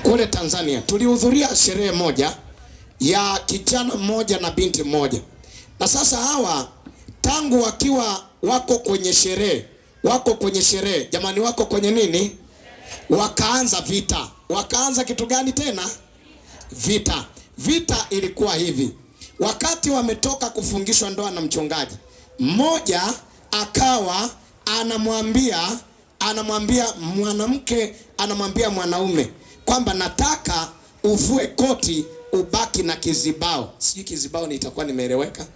kule Tanzania. Tulihudhuria sherehe moja ya kijana mmoja na binti mmoja. Na sasa hawa tangu wakiwa wako kwenye sherehe, jamani, wako kwenye nini? Wakaanza vita. Wakaanza kitu gani tena? Vita. Vita ilikuwa hivi. Wakati wametoka kufungishwa ndoa na mchungaji, mmoja akawa anamwambia mwanamke, anamwambia mwanaume kwamba nataka uvue koti ubaki na kizibao. Sijui kizibao ni itakuwa nimeeleweka.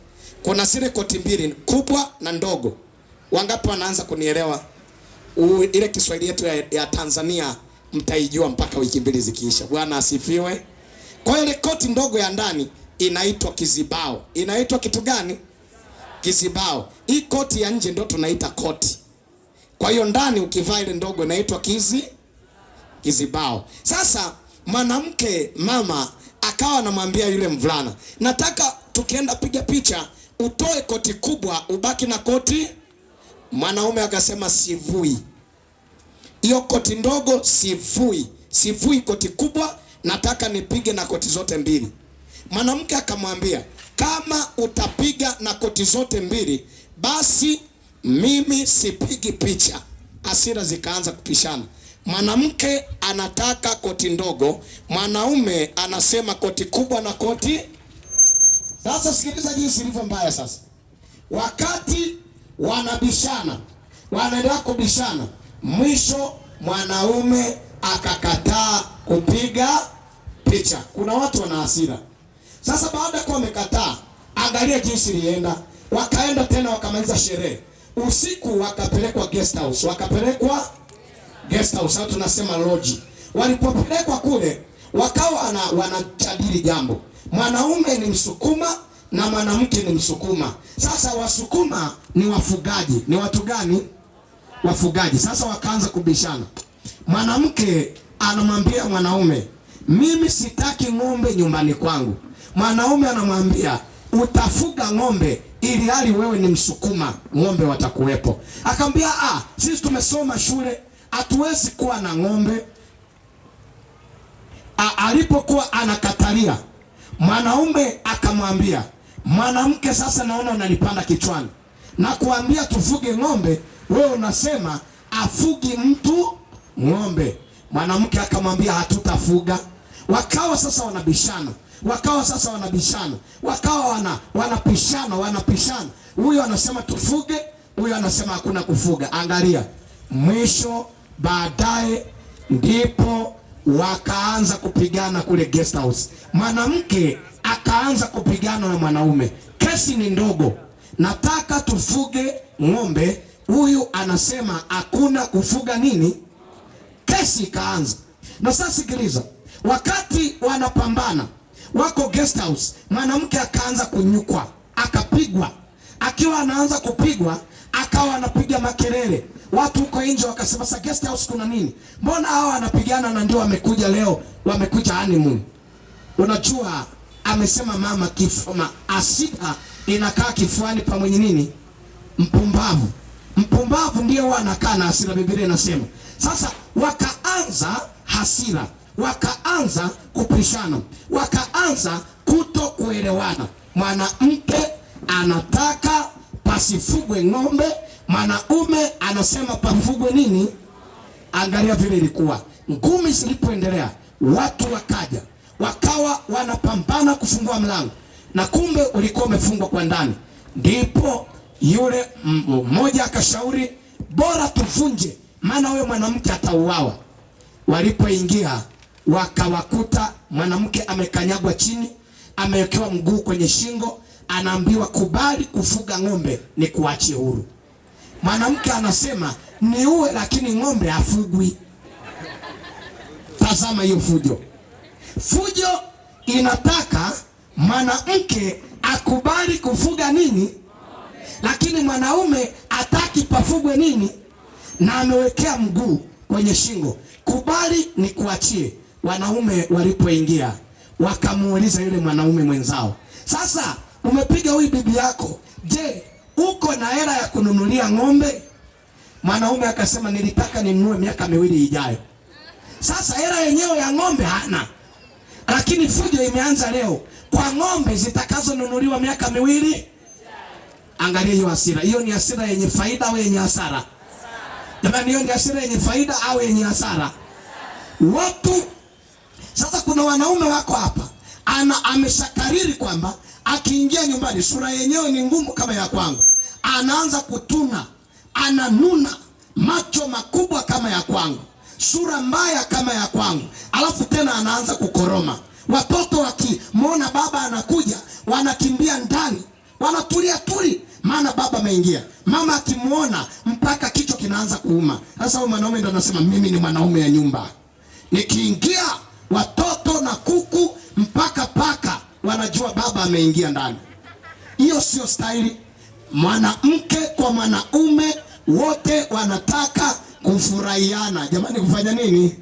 Kuna zile koti mbili, kubwa na ndogo. Wangapi wanaanza kunielewa? Ile Kiswahili yetu ya Tanzania mtaijua mpaka wiki mbili zikiisha. Bwana asifiwe. Kwa ile koti ndogo ya ndani inaitwa kizibao. Inaitwa kitu gani? Kizibao. Hii koti ya nje ndio tunaita koti. Kwa hiyo ndani ukivaa ile ndogo inaitwa kizibao. Sasa mwanamke mama akawa anamwambia yule mvulana, nataka tukienda piga picha utoe koti kubwa ubaki na koti. Mwanaume akasema sivui. Hiyo koti ndogo sivui. Sivui koti kubwa, nataka nipige na koti zote mbili. Mwanamke akamwambia, kama utapiga na koti zote mbili, basi mimi sipigi picha. Hasira zikaanza kupishana. Mwanamke anataka koti ndogo, mwanaume anasema koti kubwa na koti. Sasa sikiliza jinsi ilivyo mbaya sasa. Wakati wanabishana, wanaendelea kubishana, mwisho mwanaume akakataa kupiga picha. Kuna watu wana hasira. Sasa baada ya kuwa wamekataa, angalia jinsi ilienda. Wakaenda tena wakamaliza sherehe. Usiku wakapelekwa guest house. Wakapelekwa guest house, au tunasema lodge. Walipopelekwa kule, wakawa wanajadili jambo. Mwanaume ni Msukuma na mwanamke ni Msukuma. Sasa Wasukuma ni wafugaji. Ni watu gani? Wafugaji. Sasa wakaanza kubishana. Mwanamke anamwambia mwanaume, mimi sitaki ng'ombe nyumbani kwangu. Mwanaume anamwambia, utafuga ng'ombe ili hali wewe ni Msukuma, ng'ombe watakuwepo. Akamwambia, sisi tumesoma shule, hatuwezi kuwa na ng'ombe. Alipokuwa anakatalia, mwanaume akamwambia, mwanamke, sasa naona unanipanda kichwani. Na kuambia tufuge ng'ombe, wewe unasema afugi mtu ng'ombe. Mwanamke akamwambia, hatutafuga. Wakawa sasa wanabishana. Wakawa wanapishana. Huyo anasema tufuge, huyo anasema hakuna kufuga. Angalia. Mwisho baadaye ndipo wakaanza kupigana kule guest house. Mwanamke akaanza kupigana na mwanaume. Kesi ni ndogo. Nataka tufuge ng'ombe. Huyu anasema hakuna kufuga nini? Kesi ikaanza. Na sasa sikiliza. Wakati wanapambana, wako guest house, mwanamke akaanza kunyukwa, akapigwa. Akiwa anaanza kupigwa, akawa anapiga makelele. Watu huko nje wakasema, sa guest house kuna nini? Mbona hao wanapigana na ndio wamekuja leo, wamekuja honeymoon? Unajua amesema mama kifuma, asida inakaa kifuani pa mwenye nini? Mpumbavu. Mpumbavu ndio wanakaa na hasira, Biblia inasema. Sasa wakaanza hasira, wakaanza kupishana, wakaanza kutokuelewana. Mwanamke anataka pasifugwe ng'ombe, mwanaume anasema pafugwe nini? Angalia vile ilikuwa. Ngumi zilipoendelea, watu wakaja, wakawa wanapambana kufungua mlango, na kumbe ulikuwa umefungwa kwa ndani. Ndipo yule mmoja akashauri, bora tuvunje, maana huyo mwanamke atauawa. Walipoingia wakawakuta mwanamke amekanyagwa chini, amewekewa mguu kwenye shingo, anaambiwa kubali kufuga ng'ombe ni kuachie huru. Mwanamke anasema niue lakini ng'ombe afugwi. Tazama hiyo fujo. Fujo inataka mwanamke akubali kufuga nini? Lakini mwanaume hataki pafugwe nini? Na amewekea mguu kwenye shingo. Kubali ni kuachie. Wanaume walipoingia wakamuuliza yule mwanaume mwenzao, sasa umepiga huyu bibi yako, je, uko na hela ya kununulia ng'ombe? Mwanaume akasema, nilitaka ninunue miaka 2 ijayo. Sasa hela yenyewe ya ng'ombe hana, lakini fujo imeanza leo kwa ng'ombe zitakazonunuliwa miaka miwili. Angalia hiyo hasira. Hiyo ni hasira yenye faida au yenye hasara? Jamani, hiyo ni hasira yenye faida au yenye hasara? Watu sasa, kuna wanaume wako hapa, ameshakariri kwamba akiingia nyumbani sura yenyewe ni ngumu kama ya kwangu, anaanza kutuna, ananuna, macho makubwa kama ya kwangu, sura mbaya kama ya kwangu, alafu tena anaanza kukoroma. Watoto wakimwona baba anakuja wanakimbia ndani, wanatulia tuli, maana baba ameingia. Mama akimuona mpaka kichwa kinaanza kuuma. Sasa huyo mwanaume ndo anasema mimi ni mwanaume ya nyumba. Nikiingia watoto na kuku mpaka paka wanajua baba ameingia ndani. Hiyo sio staili. Mwanamke kwa mwanaume wote wanataka kufurahiana. Jamani, kufanya nini?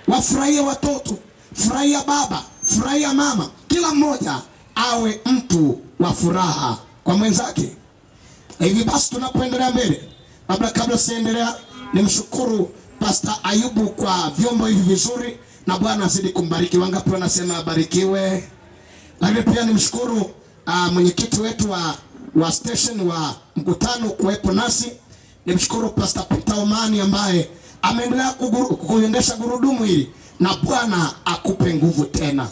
Wafurahie watoto, furahia baba, furahia mama, kila mmoja awe mtu wa furaha kwa mwenzake. Hivi basi tunapoendelea mbele, kabla siendelea, nimshukuru Pastor Ayubu kwa vyombo hivi vizuri, na Bwana azidi kumbariki. Wangapi wanasema abarikiwe? Lakini pia nimshukuru mwenyekiti wetu wa station wa mkutano kuwepo nasi. Nimshukuru Pastor Pr Omani ambaye ameendelea kuendesha gurudumu hili, na Bwana akupe nguvu tena.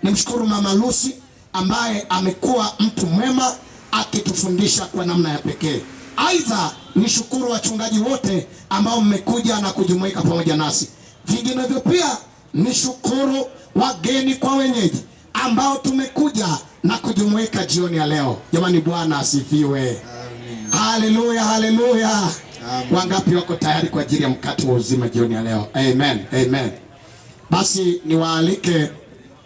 Nimshukuru Mama Lucy ambaye amekuwa mtu mwema akitufundisha kwa namna ya pekee. Aidha, nishukuru wachungaji wote ambao mmekuja na kujumuika pamoja nasi. Vinginevyo pia nishukuru wageni kwa wenyeji ambao tumekuja na kujumuika jioni ya leo. Jamani, Bwana asifiwe. Haleluya, haleluya. Wangapi wako tayari kwa ajili ya mkate wa uzima jioni ya leo? Amen, amen. Basi niwaalike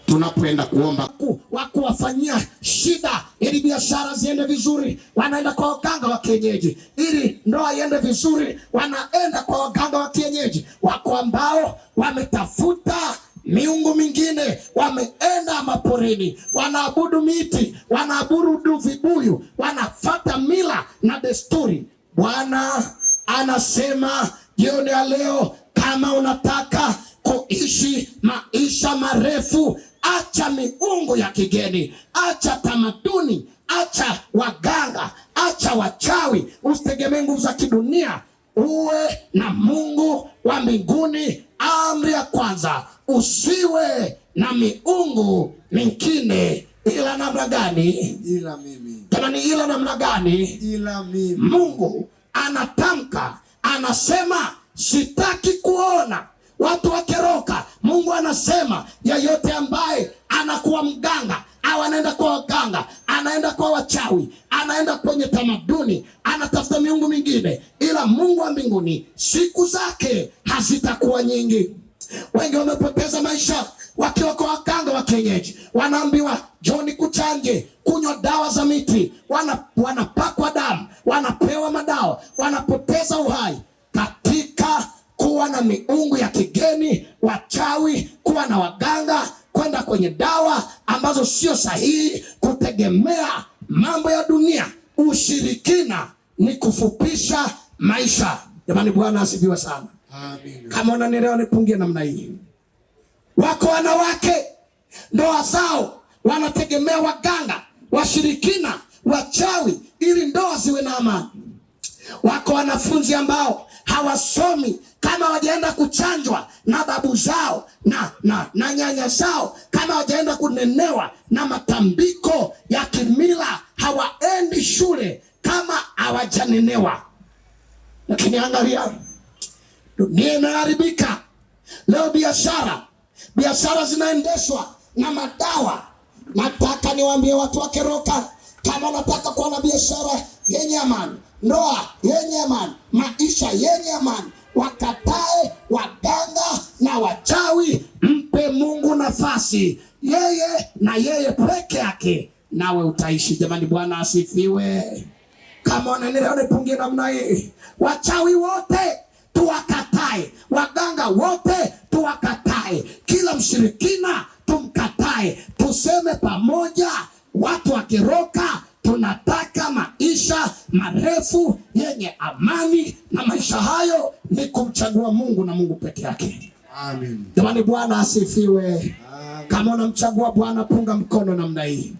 tunapoenda kuomba. Wakuwafanyia shida ili biashara ziende vizuri, wanaenda kwa waganga wa kienyeji. Ili ndoa iende vizuri, wanaenda kwa waganga wa kienyeji. Wako ambao wametafuta miungu mingine, wameenda maporini, wanaabudu miti, wanaabudu vibuyu, wanafuata mila na desturi. Bwana anasema jioni ya leo, kama unataka kuishi maisha marefu, acha miungu ya kigeni, acha tamaduni, acha waganga, acha wachawi, usitegemee nguvu za kidunia, uwe na Mungu wa mbinguni. Amri ya kwanza, usiwe na miungu mingine ila namna gani? Ila mimi. Jamani, ila namna gani? Ila mimi. Mungu anatamka, anasema sitaki kuona watu wakeroka. Mungu anasema yeyote ambaye anakuwa mganga au anaenda kwa waganga, anaenda kwa wachawi, anaenda kwenye tamaduni, anatafuta miungu mingine ila Mungu wa mbinguni, siku zake hazitakuwa nyingi. Wengi wamepoteza maisha wakiwa kwa waganga wa kienyeji. Wanaambiwa John kuchanje, kunywa dawa za miti, wanapakwa damu, wanapewa madawa, wanapoteza uhai katika kuwa na miungu ya kigeni, wachawi, kuwa na waganga, kwenda kwenye dawa ambazo sio sahihi, kutegemea mambo ya dunia. Ushirikina ni kufupisha maisha. Jamani, Bwana asifiwe sana. Amen. Kama unanielewa nipungie namna hii. Wako wanawake ndoa zao wanategemea waganga, washirikina, wachawi ili ndoa ziwe na amani. Wako wanafunzi ambao hawasomi kama wajaenda kuchanjwa na babu zao na nyanya zao, kama wajaenda kunenewa na matambiko ya kimila, hawaendi shule kama hawajanenewa. Lakini angalia, dunia imeharibika. Leo biashara zinaendeshwa na madawa. Nataka niwaambie watu wa Keroka, kama nataka kuwa na biashara yenye amani, ndoa yenye amani, maisha yenye amani, wakatae waganga na wachawi, mpe Mungu nafasi, yeye peke yake, nawe utaishi. Jamani, Bwana asifiwe. Kama unanielewa nipungie namna hii. Wachawi wote tuwakatae, waganga wote tuwakatae, kila mshirikina tumkatae, tuseme pamoja, watu wa Keroka tunataka maisha marefu yenye amani, na maisha hayo ni kumchagua Mungu na Mungu peke yake. Amen. Jamani, Bwana asifiwe. Kama unamchagua Bwana, punga mkono namna hii.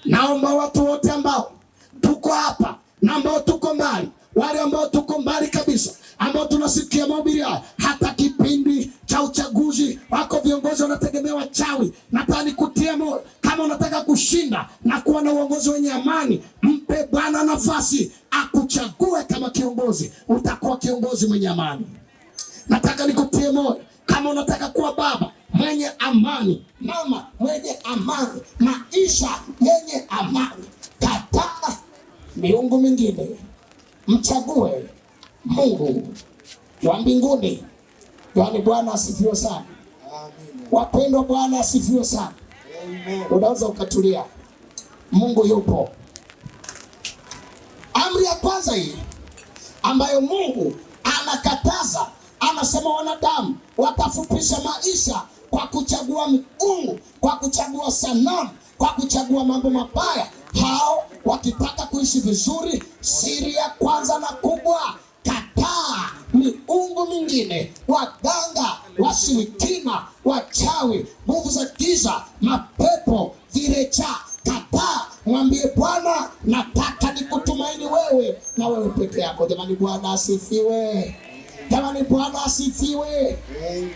Naomba watu wote ambao tuko hapa na ambao tuko mbali, wale ambao tuko mbali kabisa, ambao tunasikia mahubiri haya, hata kipindi cha uchaguzi wako viongozi wanategemea wachawi. Nataka nikutie moyo, kama unataka kushinda na kuwa na uongozi wenye amani, mpe Bwana nafasi akuchague kama kiongozi, utakuwa kiongozi mwenye amani. Nataka nikutie moyo, kama unataka kuwa baba mwenye amani, mama mwenye amani, maisha yenye amani, kataa miungu mingine, mchague Mungu wa mbinguni. Yaani Bwana asifiwe sana. Amen. Wapendwa, Bwana asifiwe sana. Amen. Unaweza ukatulia. Mungu yupo. Amri ya kwanza hii ambayo Mungu anakataza, anasema wanadamu watafupisha maisha kwa kuchagua miungu, kwa kuchagua sanamu, kwa kuchagua mambo mabaya. Hao wakitaka kuishi vizuri, siri ya kwanza na kubwa, kataa miungu mingine, waganga, washirikina, wachawi, nguvu za giza, mapepo, virecha. Kataa, mwambie Bwana, nataka nikutumaini wewe na wewe peke yako. Jamani, Bwana asifiwe. Jamani, Bwana asifiwe.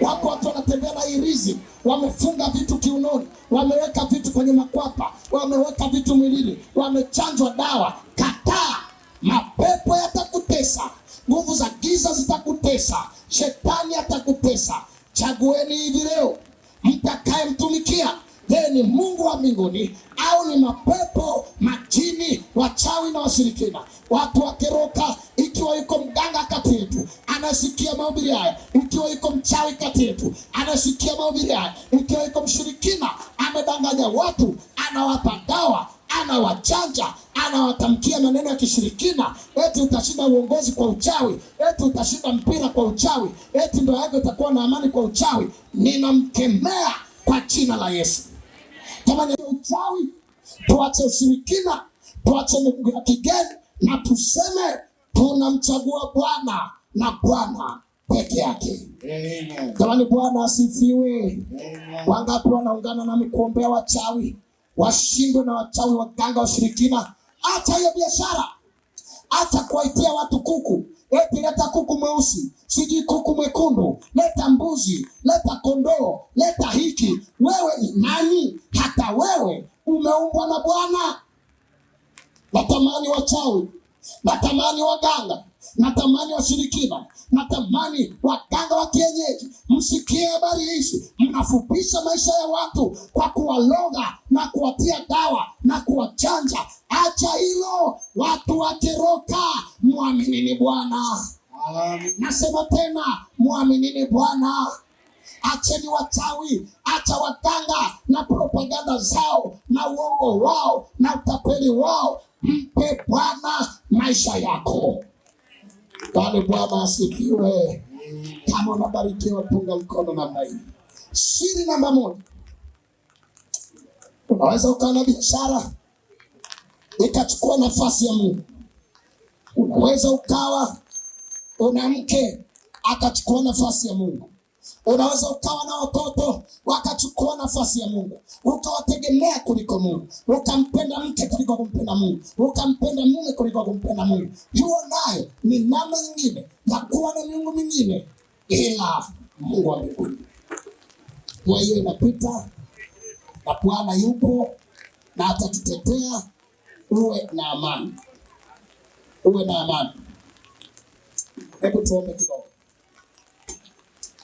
Wako watu wanatembea na irizi, wamefunga vitu kiunoni, wameweka vitu kwenye makwapa, wameweka vitu mwilini, wamechanjwa dawa. Kataa, mapepo yatakutesa, nguvu za giza zitakutesa, shetani atakutesa. Chagueni hivi leo mtakaye mtumikia. Je, ni Mungu wa mbinguni au ni mapepo, majini, wachawi na washirikina? Watu wakeroka, ikiwa yuko mganga kati yetu anasikia mahubiri haya, ikiwa yuko mchawi kati yetu anasikia mahubiri haya, ikiwa yuko mshirikina amedanganya watu, anawapa dawa, anawachanja, anawatamkia maneno ya kishirikina, eti utashinda uongozi kwa uchawi, eti utashinda mpira kwa uchawi, eti ndoa yako itakuwa na amani kwa uchawi, ninamkemea kwa jina la Yesu. Jamani, uchawi tuache, ushirikina tuache, miungu ya kigeni, na tuseme tunamchagua Bwana na Bwana peke yake. Amen. Jamani, Bwana asifiwe. Amen. Wangapi wanaungana nami kuombea wachawi washindwe na wachawi, waganga, washirikina? Acha hiyo biashara, acha kuwaitia watu kuku, eti leta kuku mweusi, sijui kuku mwekundu, leta mbuzi, leta kondoo, leta hiki. Wewe ni nani? Hata wewe umeumbwa na Bwana. Natamani wachawi, natamani waganga, natamani washirikina, natamani waganga wa kienyeji, msikie habari hizi. Mnafupisha maisha ya watu kwa kuwaloga na kuwatia dawa na kuwachanja. Acha hilo, watu wakeroka, muaminini Bwana. Nasema tena, muaminini Bwana. Acheni wachawi, acha waganga na propaganda zao na uongo wao na utapeli wao. Mpe Bwana maisha yako. Bali Bwana asifiwe. Kama unabarikiwa, punga mkono namna hii. Siri namba moja, unaweza ukawa na biashara ikachukua nafasi ya Mungu. Unaweza ukawa una mke akachukua nafasi ya Mungu. Unaweza ukawa na watoto wakachukua nafasi ya Mungu, ukawategemea kuliko Mungu, ukampenda mke kuliko kumpenda Mungu, ukampenda mume kuliko kumpenda Mungu. Hiyo nayo ni namna nyingine ya kuwa na miungu mingine ila Mungu wa mbinguni. Kwa hiyo inapita na Bwana yupo na atatutetea. Uwe na amani, uwe na amani. Hebu tuombe kidogo.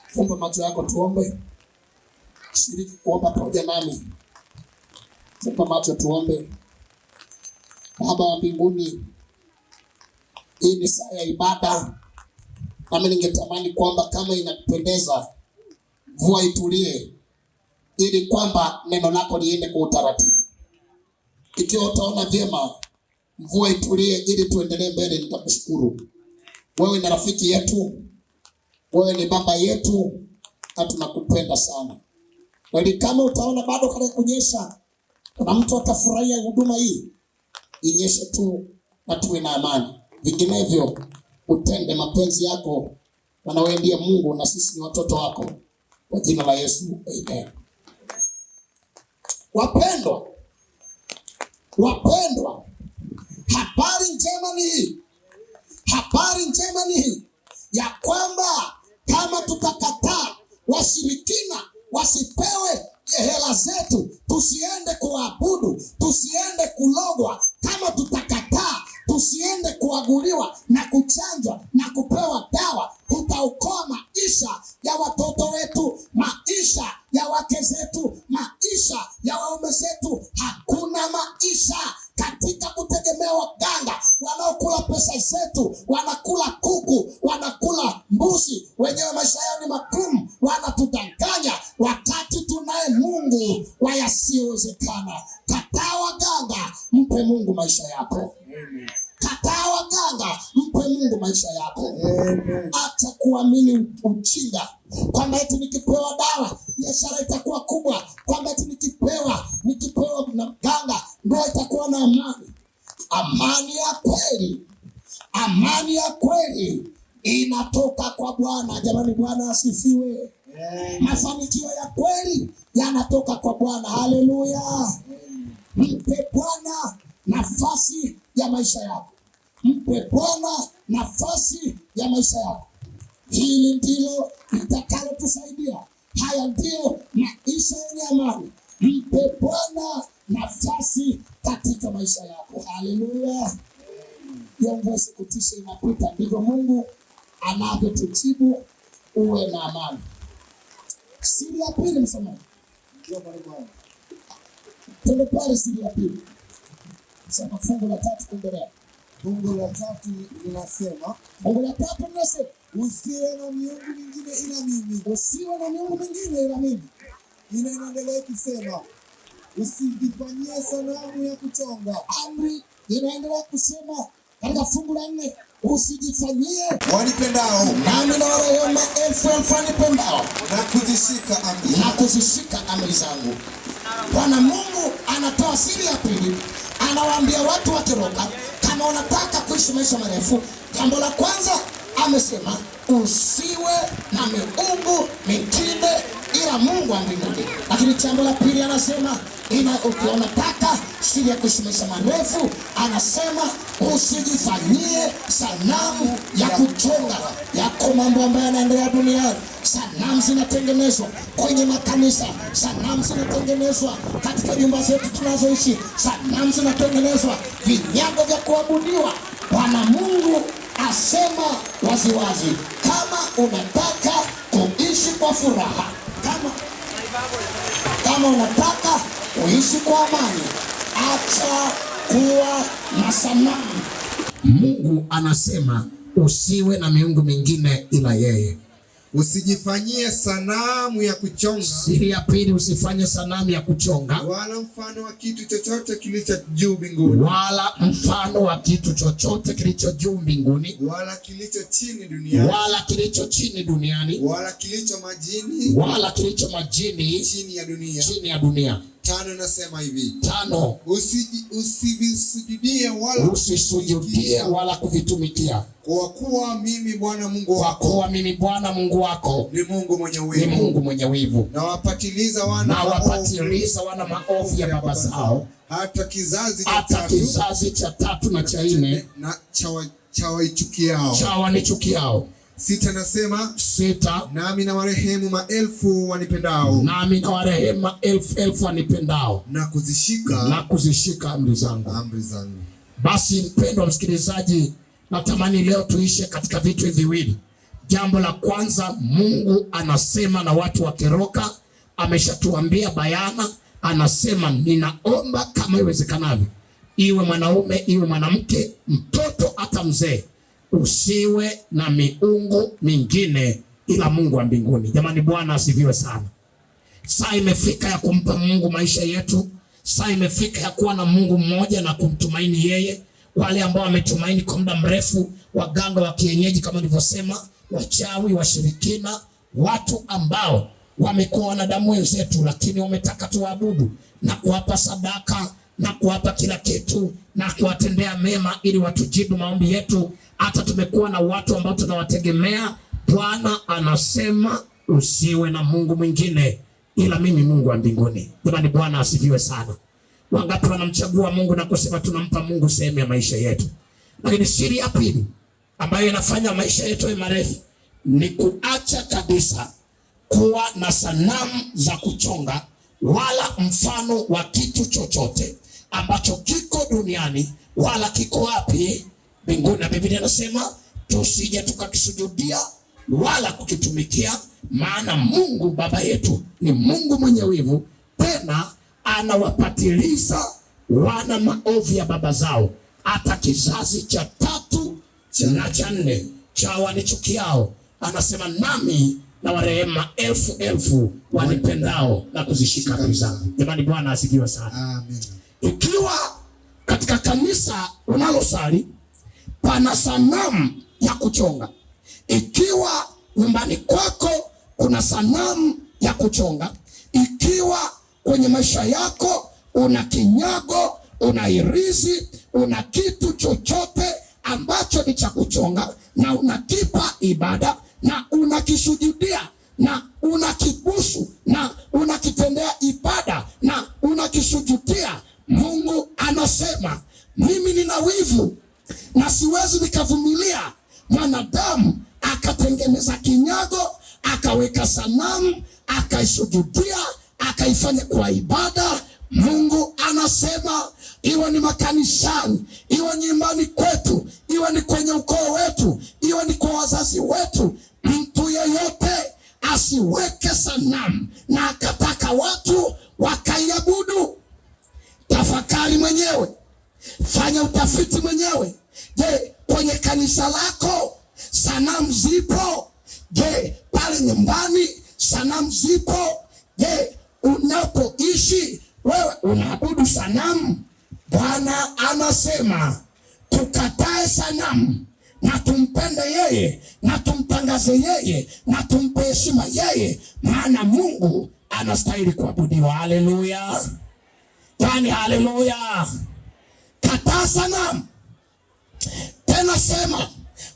Fumba macho yako tuombe. Shiriki kuomba pamoja nami. Fumba macho tuombe. Baba wa mbinguni, hii ni saa ya ibada. Nami ningetamani kwamba kama inapendeza, mvua itulie, ili kwamba neno lako liende kwa utaratibu. Ikiwa utaona vyema, mvua itulie ili tuendelee mbele. Nitakushukuru. Wewe ni rafiki yetu, wewe ni baba yetu, na tunakupenda sana. Bali kama utaona bado kale kunyesha, kuna mtu atafurahia huduma hii, inyeshe tu na tuwe na amani. Vinginevyo utende mapenzi yako, maana wewe ndiye Mungu na sisi ni watoto wako. Kwa jina la Yesu, amen. Wapendwa, habari njema ni hii. Habari njema ni hii ya kwamba kama tutakataa washirikina wasipewe hela zetu, tusiende kuabudu, tusiende kulogwa, kama tutakataa tusiende kuaguliwa na kuchanjwa na kupewa dawa, tutaokoa maisha ya watoto wetu, maisha ya wake zetu, maisha ya waume zetu. Hakuna maisha katika kutegemea waganga wanaokula pesa zetu, wanakula kuku, wanakula mbuzi, wenyewe maisha yao ni magumu, wanatudanganya, wakati tunaye Mungu wa yasiyowezekana. Kataa waganga, mpe Mungu maisha yako. Kataa waganga, mpe Mungu maisha yako. Acha kuamini ujinga kwamba eti nikipewa dawa biashara itakuwa kubwa, kwamba eti nikipewa na mganga ndio itakuwa na amani. Amani ya kweli inatoka kwa Bwana. Jamani, Bwana asifiwe. Mafanikio ya kweli yanatoka kwa Bwana. Haleluya. Mpe Bwana nafasi ya maisha yako. Mpe Bwana nafasi ya maisha yako. Hili ndilo litakalo tusaidia. Haya ndio maisha yenye amani. Mpe Bwana nafasi katika maisha yako. Haleluya. Viongozi kutisha inapita, ndivyo Mungu anavyotujibu. Uwe na amani. Siri ya pili, msomaji. Twende pale siri ya pili. Sema fungu la 3 kuendelea. Fungu la 3 linasema, usiwe na miungu mingine ila mimi. Usiwe na miungu mingine ila mimi. Inaendelea kusema, usijifanyie sanamu ya kuchonga. Amri inaendelea kusema katika fungu la 4, usijifanyie wanipendao, nami na warehemu elfu wanipendao, na kuzishika amri zangu. Bwana Mungu anatoa siri ya pili. Anawaambia watu wa kiroka, kama unataka kuishi maisha marefu, jambo la kwanza amesema usiwe na miungu mingine ila Mungu wa mbinguni. Lakini jambo la pili anasema unataka siri ya kuishi maisha marefu, anasema usijifanyie sanamu ya kuchonga. Yako mambo ambayo yanaendelea duniani. Sanamu zinatengenezwa kwenye makanisa, sanamu zinatengenezwa katika nyumba zetu tunazoishi, sanamu zinatengenezwa vinyago vya kuabudiwa. Bwana Mungu asema waziwazi, kama unataka kuishi kwa furaha, kama unataka kuishi kwa amani, acha kuwa na sanamu. Mungu anasema usiwe na miungu mingine ila yeye. Usijifanyie sanamu ya kuchonga. Siri ya pili, usifanye sanamu ya kuchonga, wala mfano wa kitu chochote kilicho juu mbinguni, wala mfano wa kitu chochote kilicho juu mbinguni, wala kilicho chini duniani, wala kilicho chini duniani, wala kilicho majini, wala kilicho majini chini ya dunia. 5 nasema hivi. 5, usisujudie wala kuvitumikia, kwa kuwa mimi Bwana Mungu wako ni Mungu mwenye wivu, na wapatiliza wana maovu ya baba zao, hata kizazi cha 3 na cha 4 na cha wanichukiao. 6 nasema, nami na warehemu maelfu wanipendao, elfu wanipendao, na kuzishika amri zangu. Basi mpendwa msikilizaji, natamani leo tuishe katika vitu hivi viwili. Jambo la kwanza, Mungu anasema na watu wa kiroka, ameshatuambia bayana, anasema ninaomba kama iwezekanavyo, iwe mwanaume iwe mwanamke, mtoto hata mzee, usiwe na miungu mingine ila Mungu wa mbinguni. Jamani, Bwana asifiwe sana. Saa imefika ya kumpa Mungu maisha yetu. Saa imefika ya kuwa na Mungu mmoja na kumtumaini yeye. Wale ambao wametumaini kwa muda mrefu, waganga wa kienyeji kama nilivyosema, wachawi, washirikina, watu ambao wamekuwa wanadamu wenzetu, lakini wametaka tuabudu na kuwapa sadaka na kuwapa kila kitu na kuwatendea mema ili watujibu maombi yetu. Hata tumekuwa na watu ambao tunawategemea. Bwana anasema usiwe na Mungu mwingine ila mimi, Mungu wa mbinguni. Jamani, Bwana asifiwe sana. Wangapi wanamchagua Mungu na kusema tunampa Mungu sehemu ya maisha yetu? Lakini siri ya pili ambayo inafanya maisha yetu marefu ni kuacha kabisa kuwa na sanamu za kuchonga wala mfano wa kitu chochote ambacho kiko duniani wala kiko wapi mbinguni. Na Biblia inasema tusije tukakisujudia wala kukitumikia, maana Mungu Baba yetu ni Mungu mwenye wivu, tena anawapatiliza wana maovu ya baba zao hata kizazi cha 3 na cha 4 cha wanichukiao. Anasema nami na warehema 1000 wanipendao na kuzishika amri zangu. Jamani, Bwana asifiwe sana. Amen. Ikiwa katika kanisa unalosali pana sanamu ya kuchonga, ikiwa nyumbani kwako kuna sanamu ya kuchonga, ikiwa kwenye maisha yako una kinyago, una irizi, una kitu chochote ambacho ni cha kuchonga na unakipa ibada na unakisujudia na unakibusu na unakitendea ibada na unakisujudia, Mungu anasema mimi nina wivu na siwezi nikavumilia mwanadamu akatengeneza kinyago, akaweka sanamu, akaisujudia, akaifanya kwa ibada. Mungu anasema iwe ni makanisani, iwe nyumbani kwetu, iwe ni kwenye ukoo wetu, iwe ni kwa wazazi wetu, mtu yeyote asiweke sanamu na akataka watu wakaiabudu. Tafakari mwenyewe, fanya utafiti mwenyewe. Je, kwenye kanisa lako sanamu zipo? Je, pale nyumbani sanamu zipo? Je, unapoishi wewe unaabudu sanamu? Bwana anasema tukatae sanamu na tumpende yeye na tumtangaze yeye na tumpe heshima yeye, maana Mungu anastahili kuabudiwa. Haleluya! Yaani haleluya! Kataa sanamu. Tena sema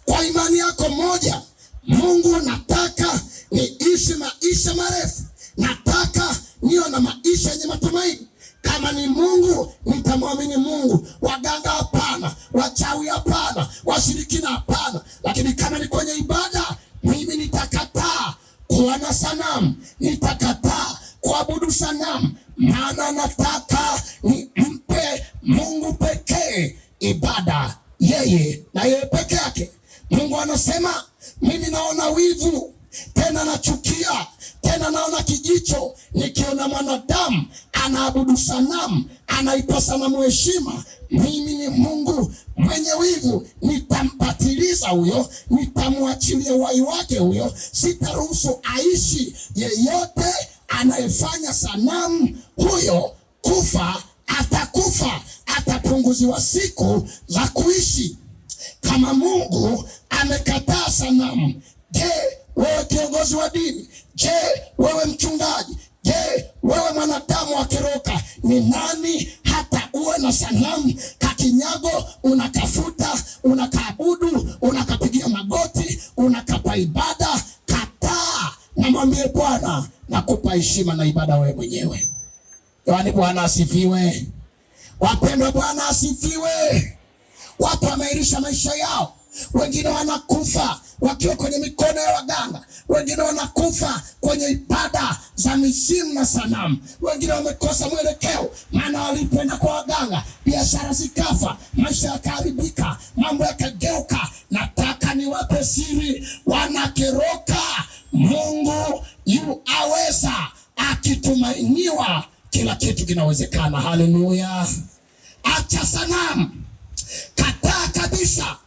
kwa imani yako moja, Mungu nataka niishi maisha marefu, nataka niwe na maisha yenye matumaini. Kama ni Mungu nitamwamini Mungu, waganga hapana, wachawi hapana, washirikina hapana. Lakini kama ni kwenye ibada, mimi nitakataa kuwa na sanamu, nitakataa kuabudu sanamu, maana nataka nimpe Mungu pekee ibada, yeye na yeye peke yake. Mungu anasema mimi naona wivu, tena nachukia, tena naona kijicho nikiona mwanadamu anaabudu sanamu, anaipa sanamu heshima. Mimi ni Mungu mwenye wivu, nitampatiliza huyo, nitamwachilia uhai wake huyo, sitaruhusu aishi. Yeyote anayefanya sanamu huyo kufa atakufa, atapunguziwa siku za kuishi. Kama Mungu amekataa sanamu, je, wewe kiongozi wa dini? Je, wewe mchungaji? Je, wewe mwanadamu wa kiroka, ni nani hata uwe na sanamu kakinyago unakafuta, unakaabudu, unakapigia magoti, unakapa ibada? Kataa na mwambie Bwana nakupa heshima na ibada wewe mwenyewe. Yaani Bwana asifiwe. Wapendwa, Bwana asifiwe. Watu wameirisha maisha yao, wengine wanakufa wakiwa kwenye mikono ya waganga, wengine wanakufa kwenye ibada za misimu na sanamu, wengine wamekosa mwelekeo, maana walipenda kwa waganga, biashara zikafa, maisha yakaharibika, mambo yakageuka. Nataka niwape siri, wanakeroka, Mungu yu aweza, akitumainiwa kila kitu kinawezekana. Haleluya! Acha sanamu, kataa kabisa.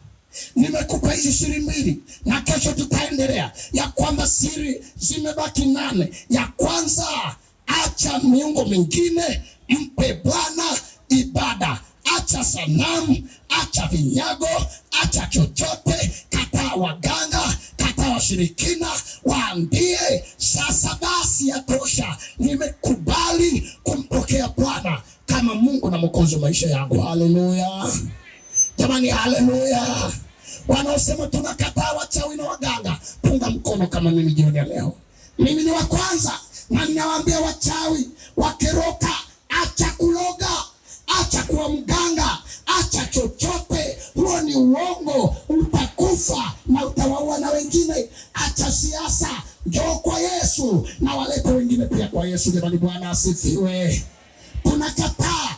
Nimekupa hizi siri 2 na kesho tutaendelea, ya kwamba siri zimebaki 8. Ya kwanza, acha miungu mingine, mpe Bwana ibada. Acha sanamu, acha vinyago, acha chochote. Kataa waganga, kataa washirikina. Waambie sasa basi yatosha, nimekubali kumpokea Bwana kama Mungu na Mwokozi wa maisha yangu. Haleluya! Jamani, haleluya! Wanaosema tunakataa wachawi na waganga, punga mkono kama mimi jioni ya leo. Mimi ni wa kwanza, na ninawaambia wachawi, wakeroka, acha kuloga, acha kuwa mganga, acha chochote. Huo ni uongo, utakufa na utawaua na wengine. Acha siasa, njoo kwa Yesu na walete wengine pia kwa Yesu. Jamani, Bwana asifiwe. Tunakataa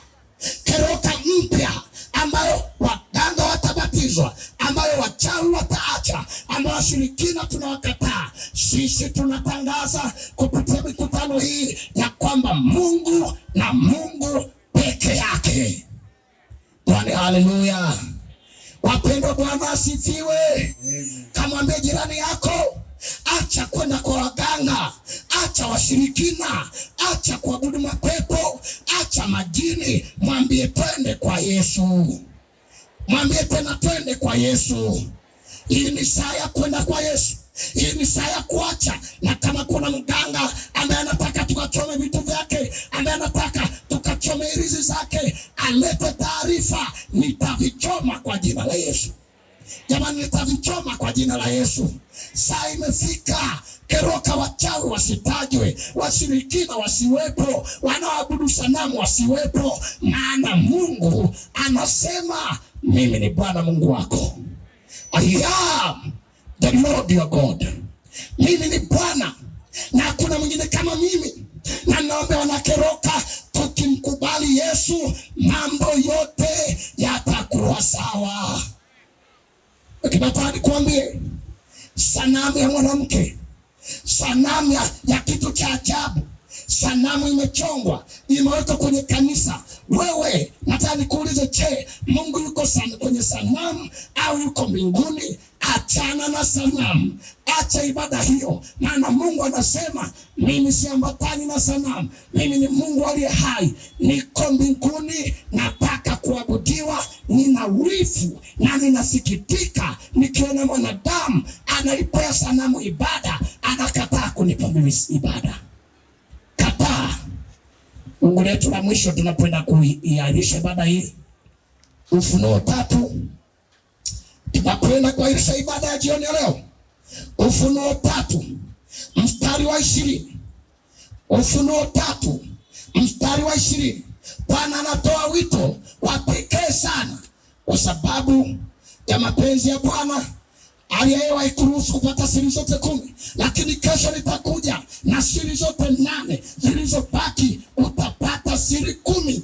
keroka mpya ambayo waganga watabatizwa, ambayo wachawi wataacha, ambayo washirikina tunawakataa. Sisi tunatangaza kupitia mikutano hii ya kwamba Mungu na Mungu peke yake. Bwana, haleluya. Wapendwa, Bwana asifiwe. Kamwambie jirani yako, acha kwenda kwa waganga, acha washirikina, acha kuabudu mapepo, acha majini. Mwambie twende kwa Yesu. Mwambie tena twende kwa Yesu. Hii ni saa ya kwenda kwa Yesu. Hii ni saa ya kuacha. Na kama kuna mganga ambaye anataka tukachome vitu vyake, ambaye anataka tukachome irizi zake, alete taarifa. Nitavichoma kwa jina la Yesu. Jamani, nitavichoma kwa jina la Yesu. Saa imefika. Keroka, wachawi wasitajwe, washirikina wasiwepo, wanaoabudu sanamu wasiwepo, maana Mungu anasema mimi ni Bwana Mungu wako. I am the Lord your God. Mimi ni Bwana na hakuna mwingine kama mimi. Na naomba wanakeroka, tukimkubali Yesu, mambo yote yatakuwa sawa. Nataka nikwambie, sanamu ya mwanamke, sanamu ya kitu cha ajabu, sanamu imechongwa, imewekwa kwenye kanisa. Wewe nataka nikuulize, je, Mungu yuko kwenye sanamu au yuko mbinguni? Achana na sanamu, acha ibada hiyo, maana Mungu anasema mimi siambatani na sanamu. Mimi ni Mungu aliye hai, niko mbinguni, nataka kuabudiwa. Nina wivu na ninasikitika nikiona mwanadamu anaipea sanamu ibada, anakataa kunipa mimi ibada. Kataa. Mungu letu la mwisho tunapoenda kuiahirisha ibada hii, Ufunuo 3. Tunapoenda kuahirisha ibada ya jioni ya leo, Ufunuo 3 mstari wa 20. Ufunuo 3 mstari wa 20. Bwana anatoa wito wa pekee sana, kwa sababu ya mapenzi ya Bwana aliyewahi kuruhusu kupata siri zote 10, lakini kesho nitakuja na siri zote 8 zilizobaki. Utapata siri 10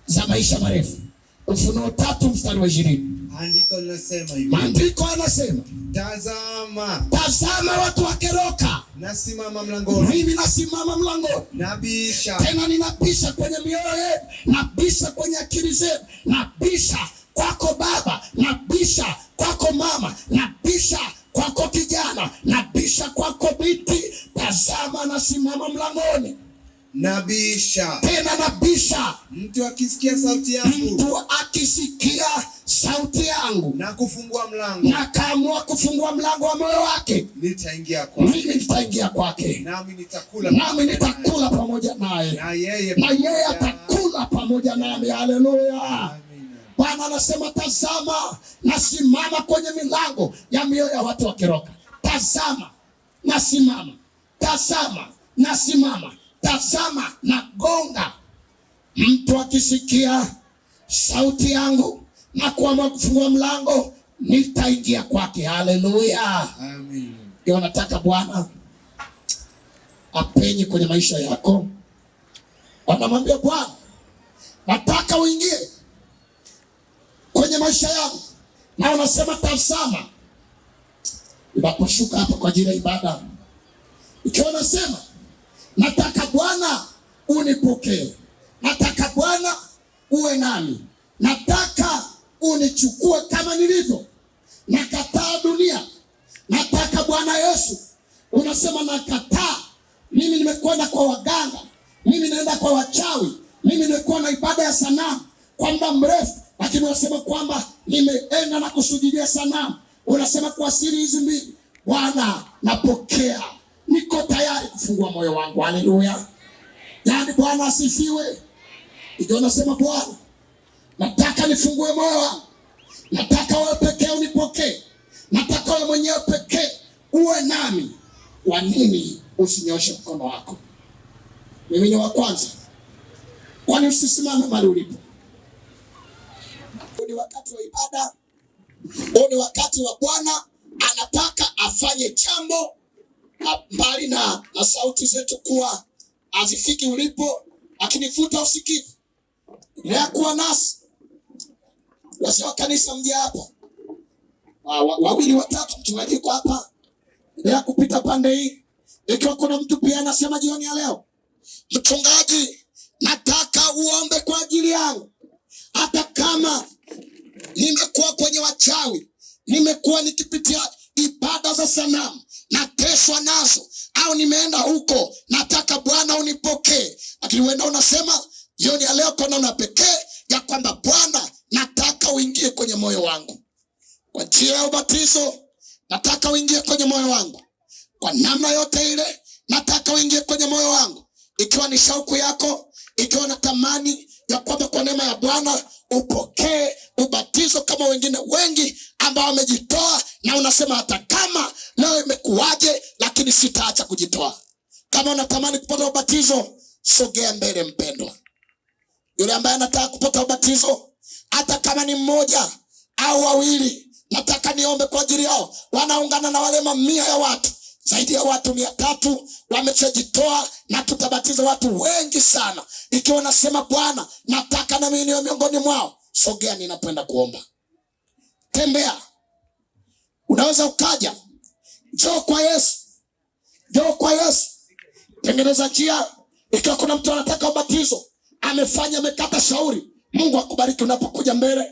za maisha marefu. Ufunuo 3 mstari wa 20. Andiko linasema hivi. Maandiko yanasema, tazama watu wakeroka, nasimama mlangoni. Mimi nasimama mlangoni, nabisha. Tena ninabisha kwenye mioyo yenu, nabisha kwenye akili zenu, nabisha kwako baba, nabisha kwako mama, nabisha kwako kijana, nabisha kwako binti. Tazama nasimama mlangoni, nabisha. Tena nabisha. Mtu akisikia sauti yangu, mtu akisikia sauti yangu na kufungua mlango, na kaamua kufungua mlango wa moyo wake, nitaingia kwake. Mimi nitaingia kwake, nami nitakula pamoja naye, na yeye atakula pamoja nami. Haleluya. Bwana anasema, tazama nasimama kwenye milango ya mioyo ya watu wakeroka. Tazama nasimama, tazama nasimama, tazama nagonga. Mtu akisikia sauti yangu na kuamua kufungua mlango, nitaingia kwake. Haleluya. Amen. Ndio nataka Bwana apenye kwenye maisha yako. Wanamwambia Bwana, nataka uingie kwenye maisha yangu, na unasema tazama. Unaposhuka hapa kwa ajili ya ibada, ikiwa unasema nataka Bwana unipokee, nataka Bwana uwe nami, nataka unichukue kama nilivyo, nakataa dunia, nataka Bwana Yesu. Unasema nakataa, mimi nimekwenda kwa waganga, mimi naenda kwa wachawi, mimi nimekuwa na ibada ya sanamu kwa muda mrefu, lakini unasema kwamba nimeenda na kusujudia sanamu. Unasema kwa siri hizi mbili, Bwana napokea, niko tayari kufungua moyo wangu. Haleluya. Yaani Bwana asifiwe. Ndio unasema Bwana, nataka nifungue moyo wangu, nataka wewe pekee unipokee, nataka wewe mwenyewe pekee uwe nami. Kwa nini? usinyoshe mkono wako. Mimi ni wa kwanza. Kwani usisimame mahali ulipo? Ni wakati wa ibada. Ni wakati wa Bwana anataka afanye jambo mbali na sauti zetu kuwa azifiki ulipo, lakini futa usikivu. Lea kuwa nasi. Wazee wa kanisa mje hapa. Wawili watatu mchungaji kwa hapa. Lea kupita pande hii. Ikiwa kuna mtu pia anasema jioni ya leo, mchungaji, nataka uombe kwa ajili yangu. Hata kama nimekuwa kwenye wachawi, nimekuwa nikipitia ibada za sanamu, nateswa nazo, au nimeenda huko, nataka Bwana unipokee. Lakini wewe unasema jioni ya leo kuna na pekee ya kwamba Bwana, nataka uingie kwenye moyo wangu. Kwa njia ya ubatizo, nataka uingie kwenye moyo wangu. Kwa namna yote ile, nataka uingie kwenye moyo wangu. Ikiwa ni shauku yako, ikiwa natamani ya kwamba kwa neema ya Bwana upokee ubatizo kama wengine wengi ambao wamejitoa, na unasema hata kama leo imekuwaje, lakini sitaacha kujitoa. Kama unatamani kupata ubatizo, sogea mbele mpendwa. Yule ambaye anataka kupata ubatizo, hata kama ni mmoja au wawili, nataka niombe kwa ajili yao. Wanaungana na wale mamia ya watu, zaidi ya watu 300 wameshajitoa, na tutabatiza watu wengi sana. Ikiwa nasema Bwana, nataka na mimi niwe miongoni mwao, sogea ninapoenda kuomba. Tembea. Unaweza ukaja. Njoo kwa Yesu. Njoo kwa Yesu. Tengeneza njia. Ikiwa kuna mtu anataka ubatizo, amekata shauri, Mungu akubariki unapokuja mbele.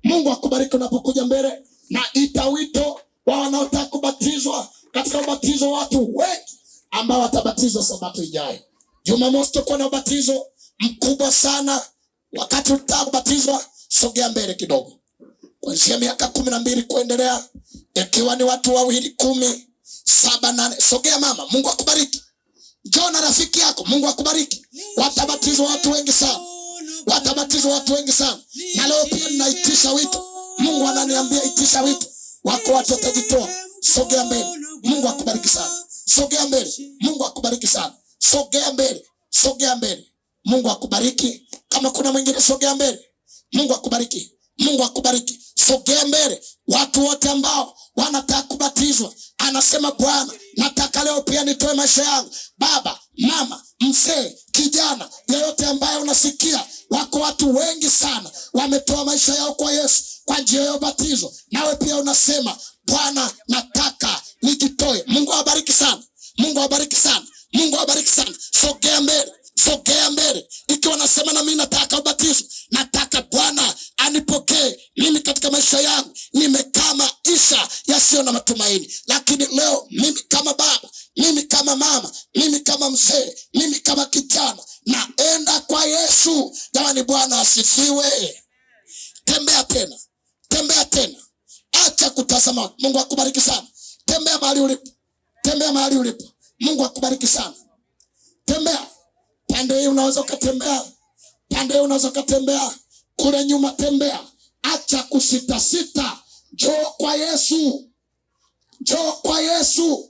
Mungu akubariki unapokuja mbele. Na ita wito wa wanaotaka kubatizwa katika ubatizo, watu wengi ambao watabatizwa Sabato ijayo. Jumamosi tutakuwa na ubatizo mkubwa sana. Wakati utabatizwa, sogea mbele kidogo. Kuanzia miaka 12 kuendelea, ikiwa ni watu 2, 10, 7, 8, sogea mama, Mungu akubariki. Njoo na rafiki yako, Mungu akubariki. Watabatizwa watu wengi sana. Watabatizwa watu wengi sana. Na leo pia ninaitisha wito. Mungu ananiambia itisha wito. Wako watu watajitoa. Sogea mbele. Mungu akubariki sana. Sogea mbele. Mungu akubariki sana. Sogea mbele. Sogea mbele. Mungu akubariki. Kama kuna mwingine, sogea mbele. Mungu akubariki. Mungu akubariki. Sogea mbele. Watu wote ambao wanataka kubatizwa, anasema Bwana, nataka leo pia nitoe maisha yangu. Baba, mama, mzee, kijana, yeyote ambaye unasikia, wako watu wengi sana wametoa maisha yao kwa Yesu kwa njia ya ubatizo. Nawe pia unasema Bwana, nataka nijitoe. Mungu awabariki sana. Mungu awabariki sana. Mungu awabariki sana. Sogea mbele. Sogea mbele. Ikiwa nasema na mimi nataka ubatizo, nataka Bwana anipokee mimi katika maisha yangu. Nimekaa maisha yasiyo na matumaini, lakini leo mimi kama baba, mimi kama mama, mimi kama mzee, mimi kama kijana, naenda kwa Yesu. Jamani, Bwana asifiwe. Tembea tena. Tembea tena. Acha kutazama. Mungu akubariki sana. Tembea mahali ulipo. Tembea mahali ulipo. Mungu akubariki sana. Tembea. Pande hii unaweza ukatembea. Pande hii unaweza ukatembea. Kule nyuma tembea. Acha kusita sita. Njoo kwa Yesu. Njoo kwa Yesu.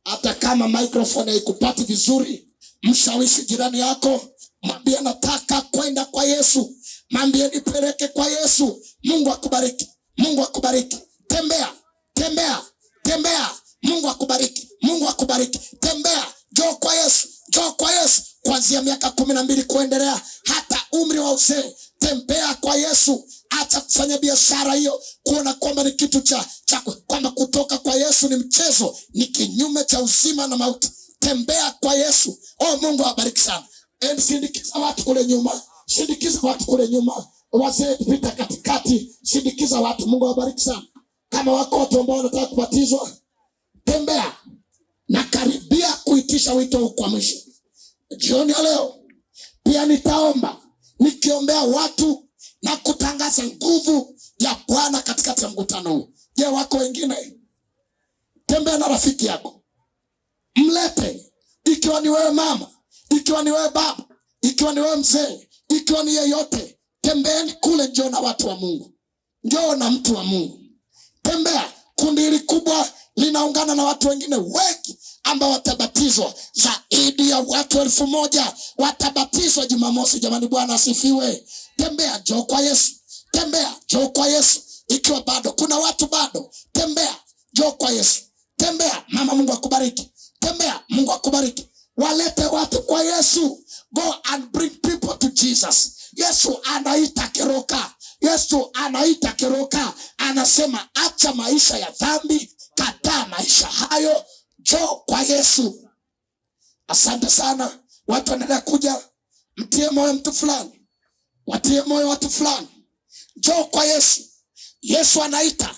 Hata kama microphone haikupati vizuri, mshawishi jirani yako. Mwambie nataka kwenda kwa Yesu. Mwambie nipeleke kwa Yesu. Mungu akubariki. Mungu akubariki. Tembea. Tembea. Tembea. Mungu akubariki. Mungu akubariki. Tembea. Njoo kwa Yesu. Njoo kwa Yesu. Kuanzia miaka 12 kuendelea, hata umri wa uzee, tembea kwa Yesu. Acha kufanya biashara hiyo kuona kwamba ni kitu cha kwamba kutoka kwa Yesu ni mchezo, ni kinyume cha uzima na mauti. Tembea kwa Yesu. Oh, Mungu awabariki sana. Sindikiza watu kule nyuma. Sindikiza watu kule nyuma. Wazee pita katikati. Sindikiza watu. Mungu awabariki sana. Kama wako watu ambao wanataka kubatizwa, tembea. Na karibia kuitisha wito kwa mwisho. Jioni ya leo pia nitaomba nikiombea watu na kutangaza nguvu ya Bwana katikati ya mkutano huu. Je, wako wengine? Tembea na rafiki yako. Mlete. Ikiwa ni wewe mama, ikiwa ni wewe baba, ikiwa ni wewe mzee, ikiwa ni yeyote, tembeeni kule. Njoo na watu wa Mungu. Njoo na mtu wa Mungu. Tembea. Kundi hili kubwa linaungana na watu wengine wengi ambao watabatizwa. Zaidi ya watu 1000 watabatizwa Jumamosi. Jamani, Bwana asifiwe. Tembea, njoo kwa Yesu. Tembea, njoo kwa Yesu. Ikiwa bado kuna watu bado, tembea, njoo kwa Yesu. Tembea, mama, Mungu akubariki. Tembea, Mungu akubariki. Walete watu kwa Yesu. Go and bring people to Jesus. Yesu anaita keroka. Yesu anaita keroka. Anasema acha maisha ya dhambi, kataa maisha hayo, njoo kwa Yesu. Asante sana. Watu wanaendelea kuja. Mtie moyo mtu fulani. Watie moyo watu fulani. Njoo kwa Yesu. Yesu anaita.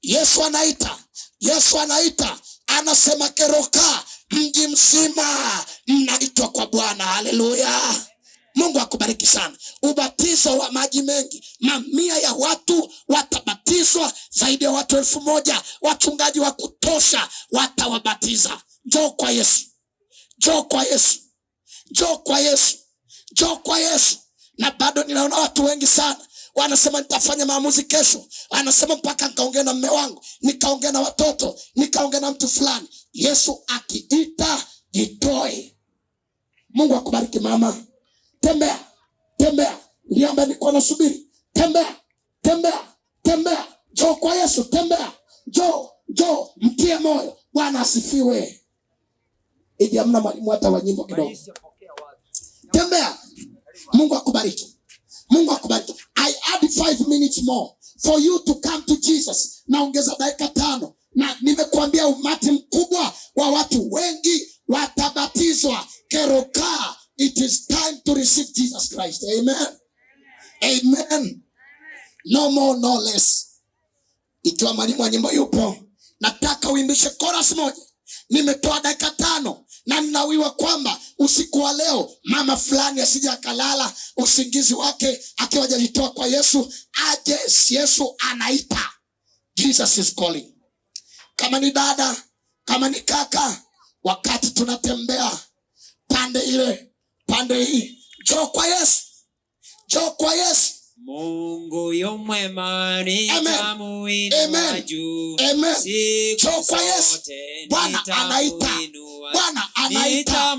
Yesu anaita. Yesu anaita. Anasema keroka, mji mzima mnaitwa kwa Bwana. Haleluya. Mungu akubariki sana. Ubatizo wa maji mengi. Mamia ya watu watabatizwa, zaidi ya watu 1000. Wachungaji wa kutosha watawabatiza. Njoo kwa Yesu. Njoo kwa Yesu. Njoo kwa Yesu. Njoo kwa Yesu. Na bado ninaona watu wengi sana wanasema nitafanya maamuzi kesho. Anasema mpaka nikaongea na mume wangu, nikaongea na watoto, nikaongea na mtu fulani. Yesu akiita, jitoe. Mungu akubariki mama. Tembea. Tembea. Niombe niko nasubiri. Tembea. Tembea. Tembea. Njoo kwa Yesu. Tembea. Njoo. Njoo. Mtie moyo. Bwana asifiwe. Idi amna mwalimu hata wa nyimbo kidogo. Tembea. Mungu akubariki. Mungu akubariki. I add 5 minutes more for you to come to Jesus. Naongeza dakika 5. Na nimekuambia umati mkubwa wa watu wengi watabatizwa. Keroka. It is time to receive Jesus Christ. Amen. Amen. No more, no less. Ikiwa mwalimu wa nyimbo yupo, nataka uimbishe chorus moja. Nimetoa dakika 5 na ninawiwa kwamba usiku wa leo mama fulani asije akalala usingizi wake akiwa hajajitoa kwa Yesu. Aje, Yesu anaita. Jesus is calling. Kama ni dada, kama ni kaka, wakati tunatembea pande ile, pande hii, njoo kwa Yesu. Njoo kwa Yesu. Mungu yu mwema, nitamuinua juu. Amen. Njoo kwa Yesu. Bwana anaita. Bwana anaita.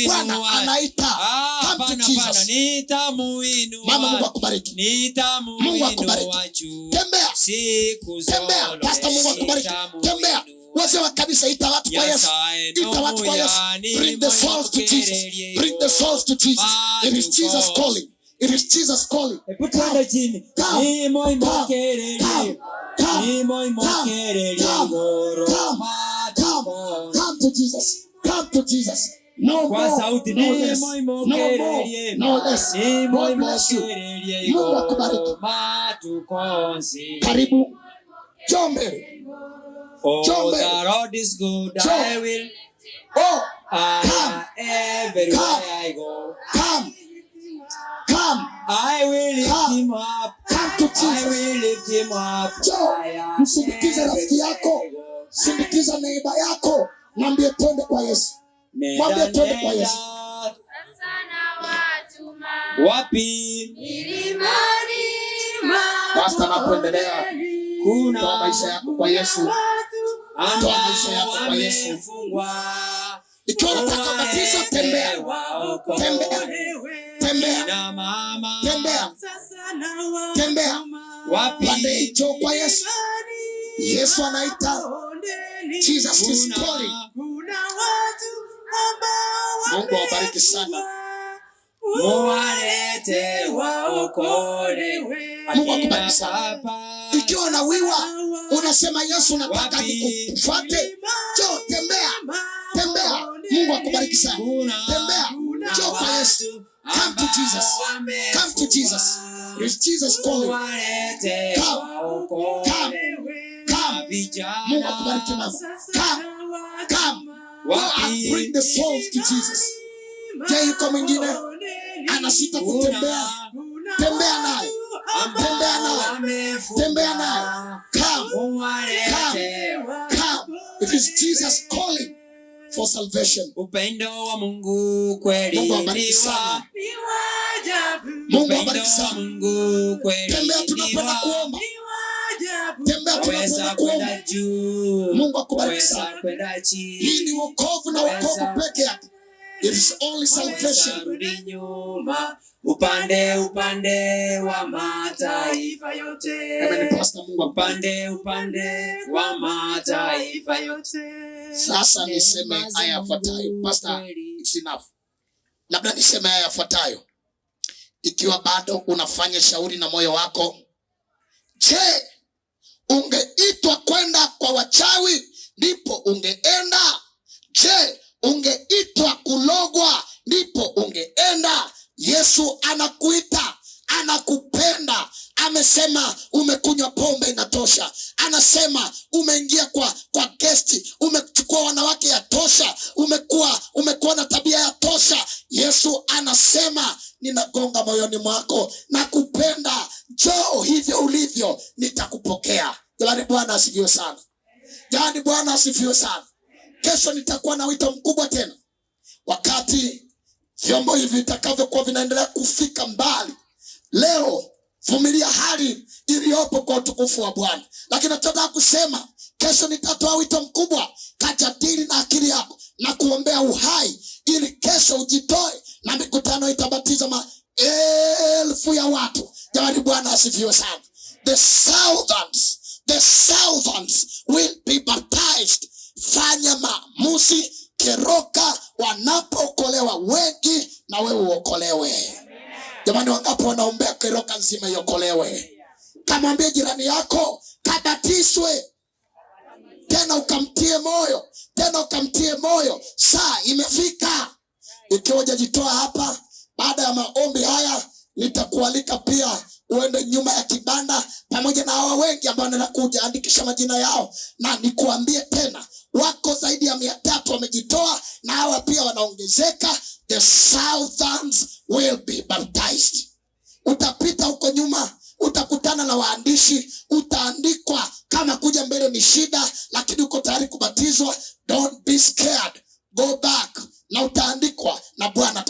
Bwana anaita. Come to Jesus. Mama, Mungu akubariki. Mungu akubariki. Tembea. Tembea. Pastor, Mungu akubariki. Tembea. Wazee wa kanisa, ita watu kwa Yesu. Ita watu kwa Yesu. Bring the souls to Jesus. Bring the souls to Jesus. It is Jesus calling. It is Jesus calling. Put your chin. Come to Jesus. Come to Jesus. No more, no less. No more, no less. God bless you. Mungu akubariki. Karibu. Jombe. Oh, the road is good. I will. Oh, everywhere I go. Come. I will lift him up. Come to Jesus. I will lift him up. Msindikize rafiki yako. Sindikiza neighbor yako. Mwambie twende kwa Yesu. Mwambie twende kwa Yesu. Wapi? Basta napoendelea. Toa maisha yako kwa Yesu. Toa maisha yako kwa Yesu. Ikiwa unataka batizo, tembea. Tembea. Tembea. Tembea. Tembea. Wapi? Pande njoo kwa Yesu. Yesu anaita. Jesus is calling. Mungu awabariki sana. Muwalete waokolewe. Mungu akubariki sana. Ikiwa unawiwa, unasema Yesu nataka nikufuate, njoo tembea. Tembea. Mungu akubariki sana. Tembea. Njoo kwa Yesu. Come to Jesus. Come to Jesus. Is Jesus calling? Come. Come. Come. Mungu akubariki mama. Come. Come. Go and bring the souls to Jesus. Je, yuko mwingine anasita kutembea? Tembea naye. Tembea naye. Tembea naye. Come. Come. Come. It is Jesus calling for salvation. Upendo wa Mungu kweli ni wa. Mungu abariki sana. Tembea tunapenda kuomba. Tembea tunapenda waweza kwenda juu, Mungu akubariki sana. waweza kwenda chini. Hii ni wokovu na wokovu peke yake. It is only salvation. Rudi nyuma, upande wa mataifa yote. Amen. Pastor, Mungu upande wa mataifa yote. Sasa niseme haya yafuatayo. Pastor, it's enough. Labda niseme haya yafuatayo. Ikiwa bado unafanya shauri na moyo wako, je, ungeitwa kwenda kwa wachawi ndipo ungeenda? Je, ungeitwa kulogwa ndipo ungeenda? Yesu anakuita, anakupenda. Amesema umekunywa pombe inatosha. Anasema umeingia kwa guesti, umechukua wanawake ya tosha, umekuwa na tabia ya tosha. Yesu anasema ninagonga moyoni mwako, nakupenda, njoo hivyo ulivyo, nitakupokea. Jamani, Bwana asifiwe sana. Jamani, Bwana asifiwe sana. Kesho nitakuwa na wito mkubwa tena, wakati vyombo hivi vitakavyokuwa vinaendelea kufika mbali. Leo vumilia hali iliyopo kwa utukufu wa Bwana. Lakini nataka kusema kesho nitatoa wito mkubwa. Kajadili na akili yako na kuombea uhai, ili kesho ujitoe na mikutano itabatiza maelfu ya watu. Jamani, Bwana asifiwe sana. The thousands will be baptized. Fanya maamuzi, keroka wanapookolewa wengi na wewe uokolewe. Jamani, wangapi wanaombea keroka nzima iokolewe? Kamwambie jirani yako kabatizwe. Tena ukamtie moyo. Saa imefika. Ikiwa hujajitoa hapa, baada ya maombi haya nitakualika pia uende nyuma ya kibanda pamoja na hawa wengi ambao wanakuja, andikisha majina yao. Na nikuambie tena, wako zaidi ya 300 wamejitoa, na hawa pia wanaongezeka. The thousands will be baptized. Utapita huko nyuma, utakutana na waandishi, utaandikwa. Kama kuja mbele ni shida, lakini uko tayari kubatizwa, don't be scared, go back, na utaandikwa na Bwana.